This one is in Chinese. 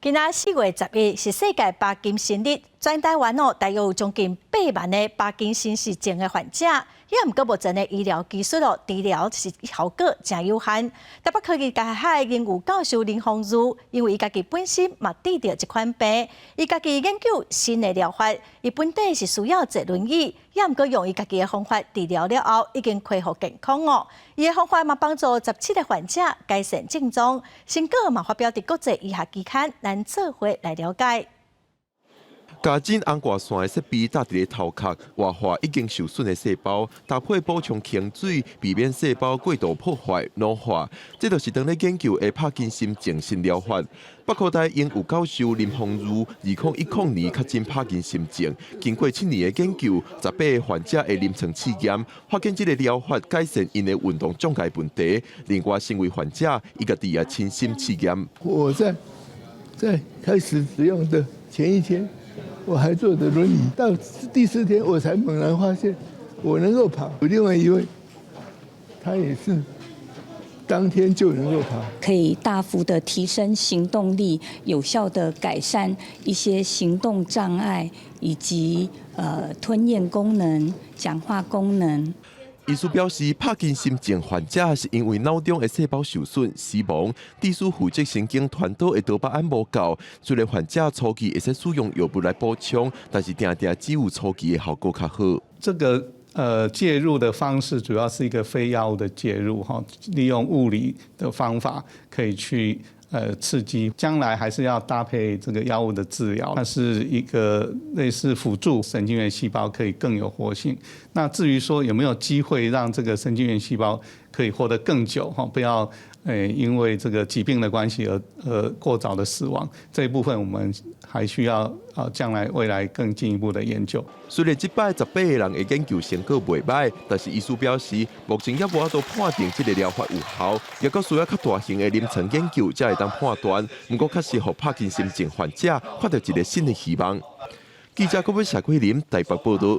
今仔4月11日是世界帕金森日，全台湾大约有将近8万的帕金森氏症的患者，也毋过目前的医疗技术治疗是效果真有限。台北科技大学研究教授林宏儒，因为伊家己本身嘛得着这款病，伊家己研究新的疗法，伊本底是需要坐轮椅，也毋过用伊家己的方法治疗了后，已经恢复健康哦。伊的方法嘛帮助17个患者改善症状，成果嘛发表伫国际医学期刊，咱做伙来了解。加进红外线的设备搭伫个头壳，活化已经受损的细胞，搭配补充清水，避免细胞过度破坏老化。这就是当咧研究的帕金森症新疗法。北科大应有教授林宏儒2010年确诊帕金森症，经过7年的研究，18个患者的临床试验，发现这个疗法改善因的运动障碍问题。另外，身为患者，伊家己也亲身试验。我在开始使用的前一天。我还坐着轮椅，到第4天我才猛然发现我能够跑。有另外一位，他也是当天就能够跑，可以大幅的提升行动力，有效的改善一些行动障碍，以及吞咽功能、讲话功能。医师表示，帕金森症患者是因为脑中的细胞受损死亡，地属负责神经传导的多巴胺无够。虽然患者初期会使使用药物来补充，但是定只有初期的效果较好。这个介入的方式主要是一个非药物的介入哈，利用物理的方法可以去刺激，将来还是要搭配这个药物的治疗，它是一个类似辅助神经元细胞可以更有活性。那至于说有没有机会让这个神经元细胞可以活得更久哈，不要因为这个疾病的关系而过早的死亡，这一部分我们还需要将来未来更进一步的研究。虽然这摆18个人的研究成果袂歹，但是医师表示，目前也无法度判定这个疗法有效，也阁需要较大型的临床研究才会当判断。不过，确实让帕金森症患者看到一个新的希望。记者郭文霞、桂林台北报道。